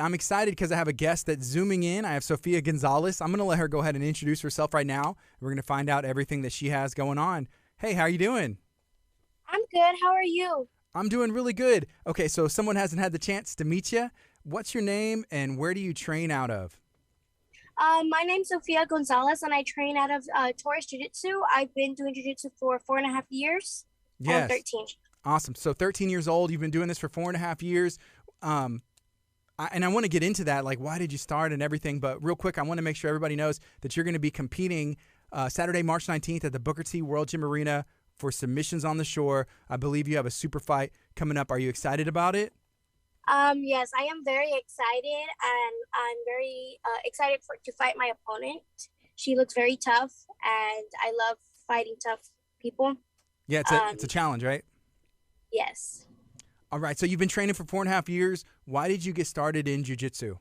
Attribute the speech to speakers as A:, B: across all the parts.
A: I'm excited because I have a guest that's zooming in. I have Sophia Gonzalez. I'm going to let her go ahead and introduce herself right now. We're going to find out everything that she has going on. Hey, how are you doing?
B: I'm good. How are you?
A: I'm doing really good. Okay, so if someone hasn't had the chance to meet you, what's your name and where do you train out of?
B: My name's Sophia Gonzalez, and I train out of Taurus Jiu-Jitsu. I've been doing Jiu-Jitsu for 4.5 years, and I'm
A: Yes.
B: 13.
A: Awesome. So 13 years old. You've been doing this for 4.5 years. Um, and I want to get into that, like why did you start and everything. But real quick, I want to make sure everybody knows that you're going to be competing Saturday, March 19th at the Booker T World Gym Arena for Submissions on the Shore. I believe you have a super fight coming up. Are you excited about it?
B: Yes, I am very excited, and I'm very excited to fight my opponent. She looks very tough, and I love fighting tough people.
A: Yeah, it's a
B: Um,
A: challenge, right?
B: yes.
A: All right. So you've been training for 4.5 years. Why did you get started in jujitsu?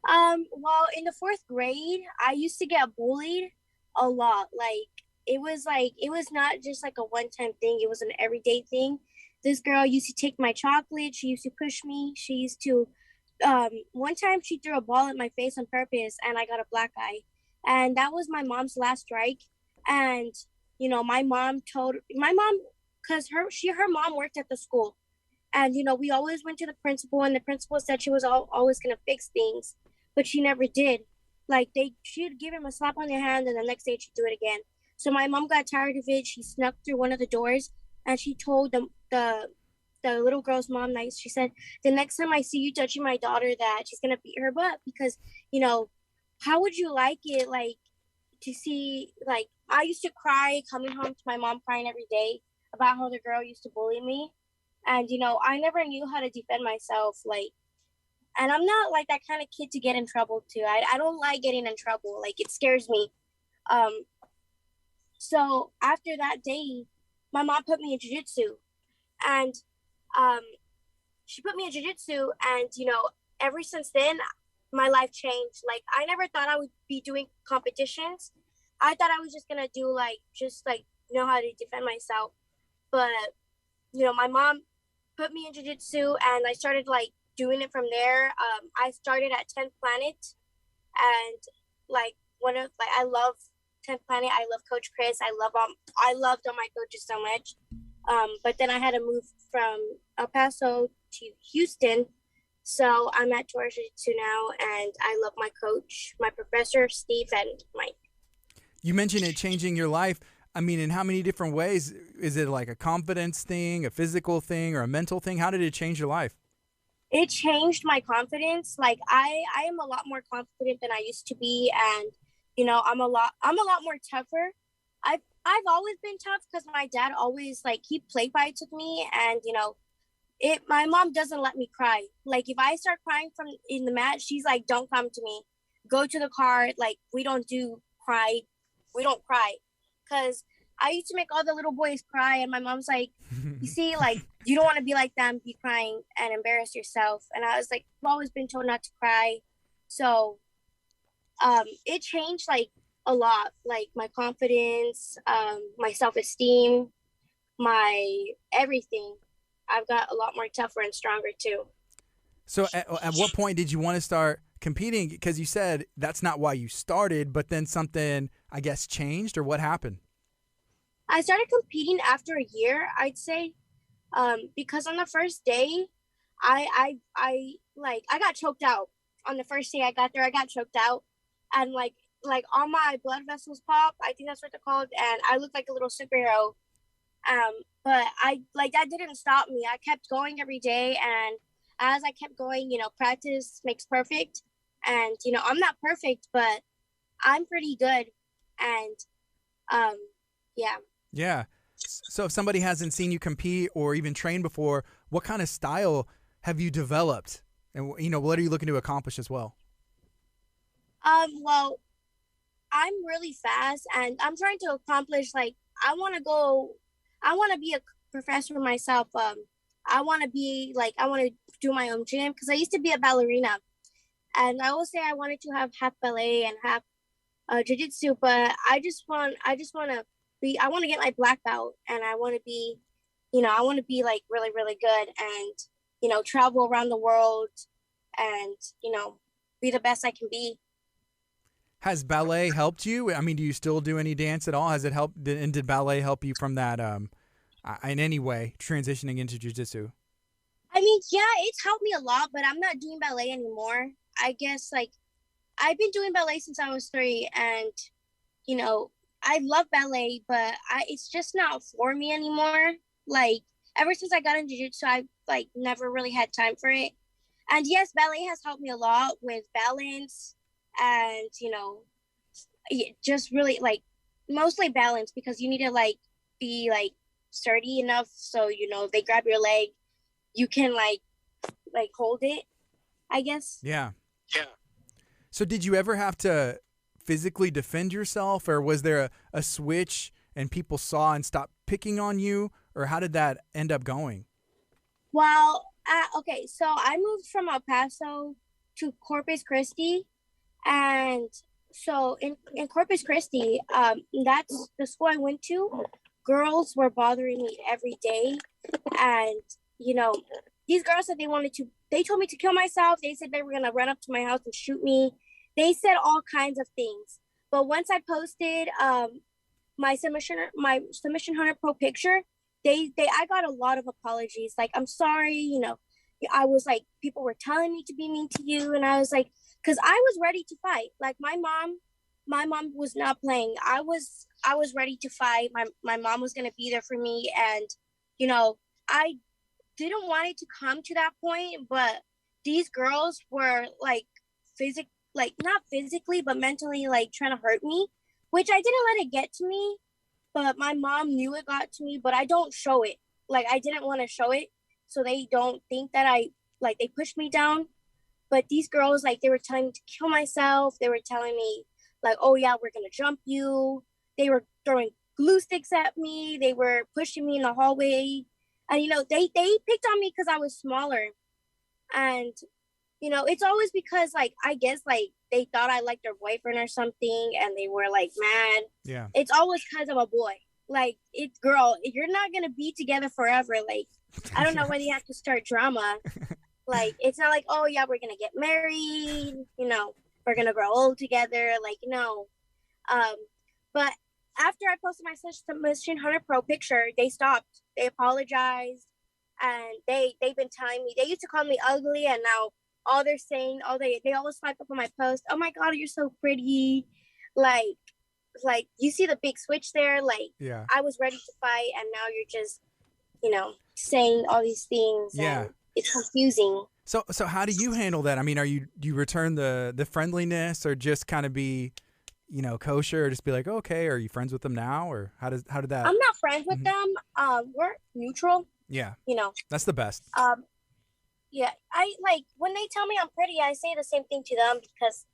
B: Well, in the fourth grade, I used to get bullied a lot. Like it was not just like a one-time thing, it was an everyday thing. This girl used to take my chocolate, she used to push me, she used to one time she threw a ball at my face on purpose and I got a black eye. And that was my mom's last strike. And my mom because her mom worked at the school. And we always went to the principal, and the principal said she was always gonna fix things, but she never did. Like she'd give him a slap on the hand, and the next day she'd do it again. So my mom got tired of it. She snuck through one of the doors, and she told the little girl's mom, nice. She said, "The next time I see you touching my daughter, that she's gonna beat her butt because you know, how would you like it, like to see like I used to cry coming home to my mom crying every day about how the girl used to bully me, and I never knew how to defend myself, like, and I'm not like that kind of kid to get in trouble too. I don't like getting in trouble, like it scares me. Um so after that day, my mom put me in jiu-jitsu, and um she put me in jiu-jitsu, and ever since then my life changed. Like I never thought I would be doing competitions. I thought I was just gonna do like just like know how to defend myself. But my mom put me in jiu-jitsu, and I started like doing it from there. I started at 10th Planet, and like one of like I love 10th Planet. I love Coach Chris. I loved all my coaches so much. But then I had to move from El Paso to Houston. So I'm at Torres Jiu-Jitsu now, and I love my coach, my professor, Steve, and Mike.
A: You mentioned it changing your life. I mean, in how many different ways? Is it like a confidence thing, a physical thing, or a mental thing? How did it change your life?
B: It changed my confidence. Like I am a lot more confident than I used to be, and I'm a lot more tougher. I've always been tough because my dad always like he play fights with me, and it my mom doesn't let me cry. Like if I start crying from in the mat, she's like, "Don't come to me. Go to the car." Like we don't cry, because I used to make all the little boys cry, and my mom's like, "You see, like you don't want to be like them, be crying and embarrass yourself." And I was like, I've always been told not to cry, so it changed like a lot, like my confidence, my self esteem, my everything. I've got a lot more tougher and stronger too.
A: So, at what point did you want to start competing? Because you said that's not why you started, but then something, I guess, changed, or what happened?
B: I started competing after a year, I'd say, because on the first day, I got choked out. On the first day I got there, I got choked out, and like all my blood vessels popped. I think that's what they're called, and I looked like a little superhero. But I like that didn't stop me. I kept going every day, and as I kept going, practice makes perfect, and I'm not perfect, but I'm pretty good, and um, yeah.
A: Yeah. So, if somebody hasn't seen you compete or even train before, what kind of style have you developed? And, what are you looking to accomplish as well?
B: Well, I'm really fast, and I'm trying to accomplish like I want to go. I want to be a professor myself. I want to do my own gym because I used to be a ballerina, and I will say I wanted to have half ballet and half jiu-jitsu, but I just want to be. I want to get my black belt, and I want to be, I want to be like really really good, and travel around the world, and, be the best I can be.
A: Has ballet helped you? I mean, do you still do any dance at all? Has it helped? And did ballet help you from that, in any way, transitioning into jiu-jitsu?
B: I mean, yeah, it's helped me a lot, but I'm not doing ballet anymore. I guess, like, I've been doing ballet since I was 3, and, I love ballet, but it's just not for me anymore. Like, ever since I got into jiu-jitsu, I, like, never really had time for it. And yes, ballet has helped me a lot with balance and, just really, like, mostly balance, because you need to, like, be, like, sturdy enough so, if they grab your leg, you can, like hold it, I guess.
A: Yeah. So did you ever have to physically defend yourself, or was there a switch and people saw and stopped picking on you, or how did that end up going?
B: Well, okay, so I moved from El Paso to Corpus Christi, and so in Corpus Christi, that's the school I went to. Girls were bothering me every day, and these girls said they told me to kill myself. They said they were gonna run up to my house and shoot me. They said all kinds of things. But once I posted my submission hunter pro picture, I got a lot of apologies. Like, I'm sorry, I was like, people were telling me to be mean to you, and I was like, because I was ready to fight. Like, my mom was not playing. I was ready to fight. My mom was gonna be there for me, and I didn't want it to come to that point, but these girls were like not physically, but mentally, like, trying to hurt me, which I didn't let it get to me, but my mom knew it got to me, but I don't show it. Like, I didn't want to show it, so they don't think that they pushed me down. But these girls, like, they were telling me to kill myself. They were telling me, like, oh yeah, we're gonna jump you. They were throwing glue sticks at me. They were pushing me in the hallway. And, they picked on me because I was smaller. And, it's always because, like, I guess, like, they thought I liked their boyfriend or something, and they were, like, mad.
A: Yeah.
B: It's always because of a boy. Like, girl, you're not going to be together forever. Like, I don't know why they have to start drama. Like, it's not like, oh, yeah, we're going to get married. We're going to grow old together. Like, no. But after I posted my submission hunter pro picture, they stopped. They apologized, and they've been telling me, they used to call me ugly, and now all they're saying, they always swipe up on my post, oh my god, you're so pretty, like you see the big switch there. Like,
A: yeah,
B: I was ready to fight, and now you're just saying all these things.
A: Yeah,
B: and it's confusing.
A: So how do you handle that? I mean, do you return the friendliness, or just kind of be kosher, or just be like, okay, are you friends with them now, or how did that?
B: I'm not friends with them. We're neutral.
A: Yeah. That's the best.
B: Yeah, I like when they tell me I'm pretty, I say the same thing to them, because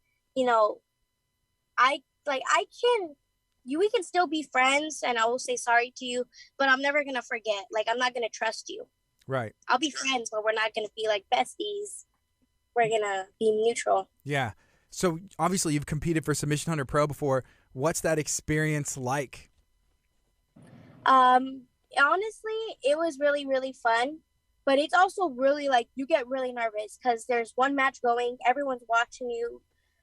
B: we can still be friends, and I will say sorry to you, but I'm never gonna forget. Like, I'm not gonna trust you.
A: Right.
B: I'll be friends, but we're not gonna be like besties. We're gonna be neutral.
A: Yeah. So obviously you've competed for Submission Hunter Pro before. What's that experience like?
B: Honestly, it was really, really fun, but it's also really, like, you get really nervous because there's one match going, everyone's watching you,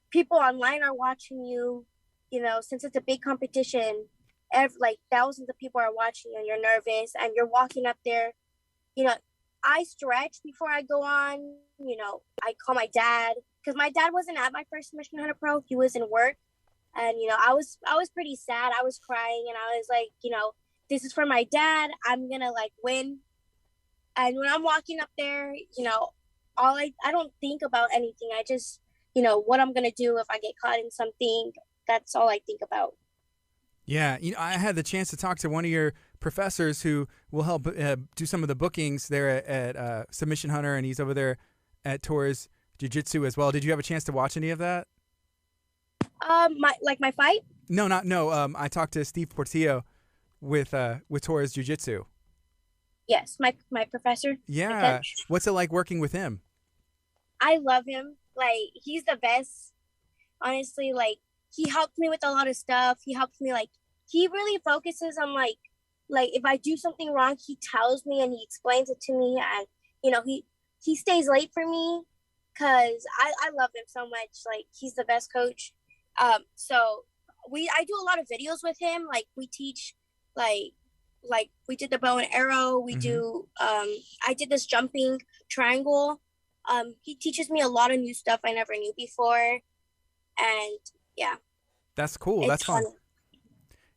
B: people online are watching you, since it's a big competition, like, thousands of people are watching, and you're nervous, and you're walking up there. I stretch before I go on. I call my dad, because my dad wasn't at my first Submission Hunter Pro. He was in work, and I was pretty sad. I was crying, and I was like, this is for my dad. I'm gonna, like, win. And when I'm walking up there, I don't think about anything. I just, what I'm gonna do if I get caught in something. That's all I think about.
A: Yeah, I had the chance to talk to one of your professors who will help do some of the bookings there at Submission Hunter, and he's over there at Torres Jiu-Jitsu as well. Did you have a chance to watch any of that?
B: My fight?
A: No. I talked to Steve Portillo with Torres Jiu-Jitsu.
B: Yes, my professor.
A: Yeah. What's it like working with him?
B: I love him. Like, he's the best. Honestly, like, he helped me with a lot of stuff. He helps me, like, he really focuses on, like if I do something wrong, he tells me and he explains it to me, and he stays late for me, because I love him so much. Like, he's the best coach. So I do a lot of videos with him. Like, we teach, like we did the bow and arrow. We do I did this jumping triangle. He teaches me a lot of new stuff I never knew before, and yeah,
A: That's cool. That's fun.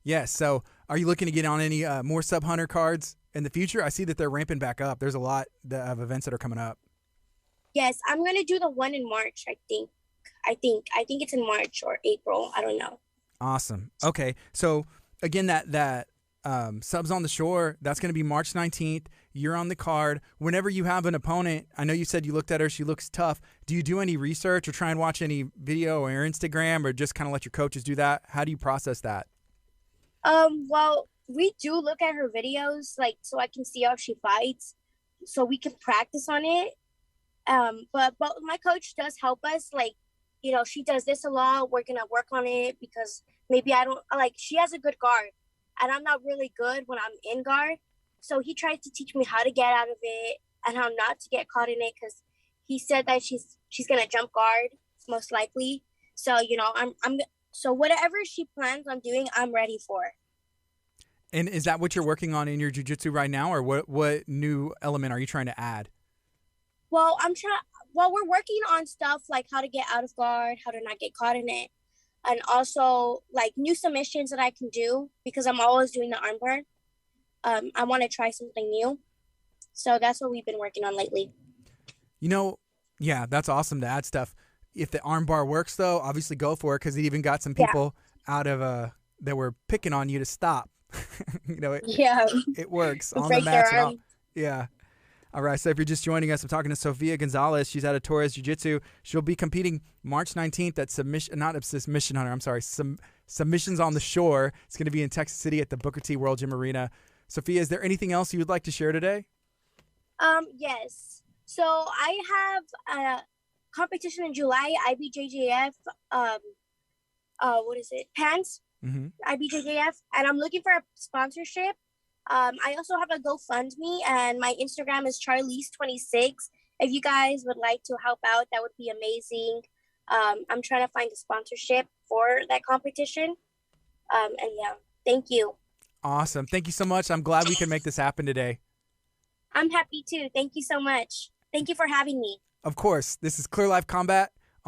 A: Yeah. So, are you looking to get on any more Sub Hunter cards in the future? I see that they're ramping back up. There's a lot of events that are coming up.
B: Yes, I'm gonna do the one in March. I think it's in March or April. I don't know.
A: Awesome. Okay. So again, that Subs on the Shore, that's going to be March 19th. You're on the card. Whenever you have an opponent, I know you said you looked at her, she looks tough. Do you do any research or try and watch any video or Instagram, or just kind of let your coaches do that? How do you process that?
B: Well, we do look at her videos, like, so I can see how she fights, so we can practice on it. But my coach does help us, like, she does this a lot. We're gonna work on it because maybe I don't like. She has a good guard, and I'm not really good when I'm in guard. So he tries to teach me how to get out of it and how not to get caught in it, because he said that she's gonna jump guard most likely. So I'm so whatever she plans on doing, I'm ready for.
A: And is that what you're working on in your jiu-jitsu right now, or what new element are you trying to add?
B: Well, we're working on stuff like how to get out of guard, how to not get caught in it, and also like new submissions that I can do, because I'm always doing the armbar. I want to try something new. So that's what we've been working on lately.
A: Yeah, that's awesome to add stuff. If the armbar works, though, obviously go for it, because it even got some people out of that were picking on you to stop. It works on the mats and all. Yeah. All right, so if you're just joining us, I'm talking to Sophia Gonzalez. She's out of Torres Jiu-Jitsu. She'll be competing March 19th at Submissions on the Shore. It's going to be in Texas City at the Booker T World Gym Arena. Sophia, is there anything else you would like to share today?
B: Yes. So I have a competition in July, IBJJF, what is it? Pants, IBJJF, and I'm looking for a sponsorship. I also have a GoFundMe, and my Instagram is Charlize26. If you guys would like to help out, that would be amazing. I'm trying to find a sponsorship for that competition. And yeah, thank you.
A: Awesome. Thank you so much. I'm glad we could make this happen today.
B: I'm happy too. Thank you so much. Thank you for having me.
A: Of course. This is Clear Life Combat.